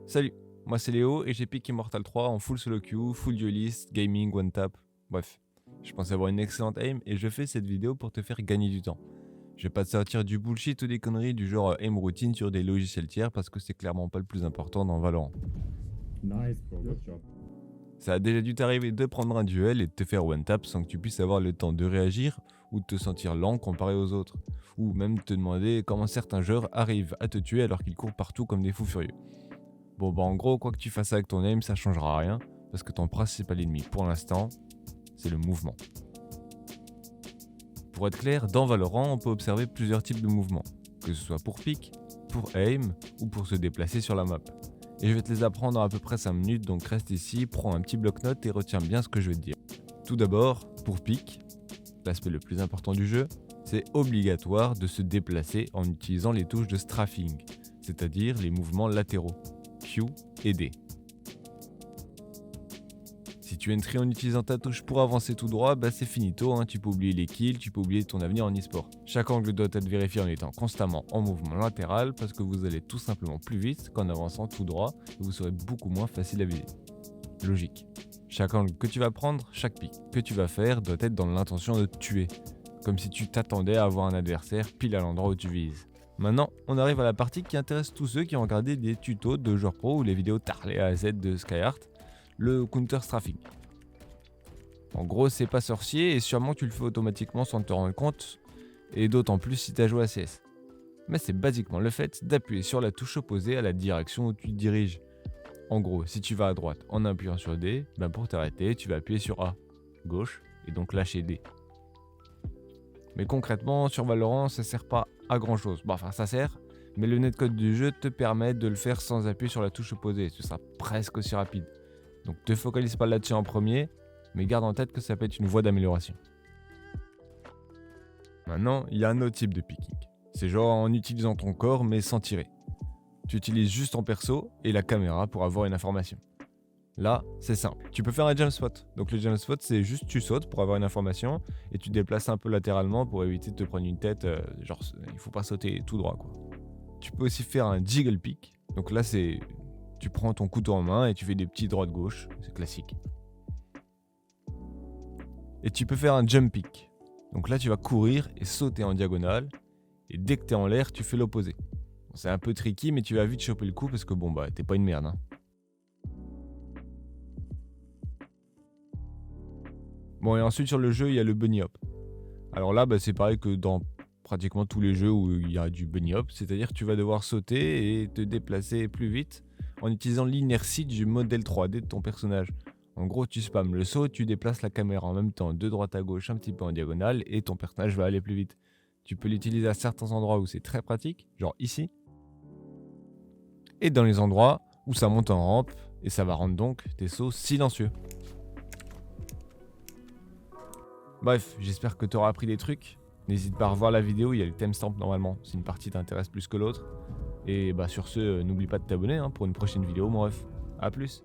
Salut, moi c'est Léo et j'ai piqué Immortal 3 en full solo queue, full duelist, gaming, one tap, bref. Je pense avoir une excellente aim et je fais cette vidéo pour te faire gagner du temps. Je vais pas te sortir du bullshit ou des conneries du genre aim routine sur des logiciels tiers parce que c'est clairement pas le plus important dans Valorant. Nice, bro. Good job. Ça a déjà dû t'arriver de prendre un duel et de te faire one tap sans que tu puisses avoir le temps de réagir ou de te sentir lent comparé aux autres. Ou même te demander comment certains joueurs arrivent à te tuer alors qu'ils courent partout comme des fous furieux. Bon bah en gros, quoi que tu fasses avec ton aim, ça changera rien, parce que ton principal ennemi pour l'instant, c'est le mouvement. Pour être clair, dans Valorant, on peut observer plusieurs types de mouvements, que ce soit pour pick, pour aim ou pour se déplacer sur la map. Et je vais te les apprendre en à peu près 5 minutes, donc reste ici, prends un petit bloc-notes et retiens bien ce que je vais te dire. Tout d'abord, pour pick, l'aspect le plus important du jeu, c'est obligatoire de se déplacer en utilisant les touches de strafing, c'est-à-dire les mouvements latéraux. Q et D. Si tu entries en utilisant ta touche pour avancer tout droit, bah c'est finito, hein. Tu peux oublier les kills, tu peux oublier ton avenir en e-sport. Chaque angle doit être vérifié en étant constamment en mouvement latéral parce que vous allez tout simplement plus vite qu'en avançant tout droit et vous serez beaucoup moins facile à viser. Logique. Chaque angle que tu vas prendre, chaque pic que tu vas faire doit être dans l'intention de te tuer, comme si tu t'attendais à avoir un adversaire pile à l'endroit où tu vises. Maintenant, on arrive à la partie qui intéresse tous ceux qui ont regardé des tutos de joueurs pro ou les vidéos tarlées à Z de Skyheart, le counter strafing. En gros, c'est pas sorcier et sûrement tu le fais automatiquement sans te rendre compte, et d'autant plus si tu as joué à CS. Mais c'est basiquement le fait d'appuyer sur la touche opposée à la direction où tu te diriges. En gros, si tu vas à droite en appuyant sur D, ben pour t'arrêter, tu vas appuyer sur A, gauche, et donc lâcher D. Mais concrètement, sur Valorant, ça sert pas à grand chose. Bon, enfin, ça sert, mais le netcode du jeu te permet de le faire sans appuyer sur la touche opposée. Ce sera presque aussi rapide. Donc, te focalise pas là-dessus en premier, mais garde en tête que ça peut être une voie d'amélioration. Maintenant, il y a un autre type de picking. C'est genre en utilisant ton corps, mais sans tirer. Tu utilises juste ton perso et la caméra pour avoir une information. Là, c'est simple. Tu peux faire un jump spot. Donc le jump spot, c'est juste tu sautes pour avoir une information et tu te déplaces un peu latéralement pour éviter de te prendre une tête. Genre, il faut pas sauter tout droit, quoi. Tu peux aussi faire un jiggle pick. Donc là, c'est tu prends ton couteau en main et tu fais des petits droits de gauche. C'est classique. Et tu peux faire un jump pick. Donc là, tu vas courir et sauter en diagonale. Et dès que tu es en l'air, tu fais l'opposé. Bon, c'est un peu tricky, mais tu vas vite choper le coup parce que bon, bah, t'es pas une merde, hein. Bon, et ensuite sur le jeu, il y a le bunny hop. Alors là, bah, c'est pareil que dans pratiquement tous les jeux où il y a du bunny hop, c'est-à-dire que tu vas devoir sauter et te déplacer plus vite en utilisant l'inertie du modèle 3D de ton personnage. En gros, tu spammes le saut, tu déplaces la caméra en même temps de droite à gauche, un petit peu en diagonale, et ton personnage va aller plus vite. Tu peux l'utiliser à certains endroits où c'est très pratique, genre ici, et dans les endroits où ça monte en rampe, et ça va rendre donc tes sauts silencieux. Bref, j'espère que tu auras appris des trucs. N'hésite pas à revoir la vidéo, il y a le timestamp normalement, si une partie t'intéresse plus que l'autre. Et bah sur ce, n'oublie pas de t'abonner pour une prochaine vidéo mon ref. A plus.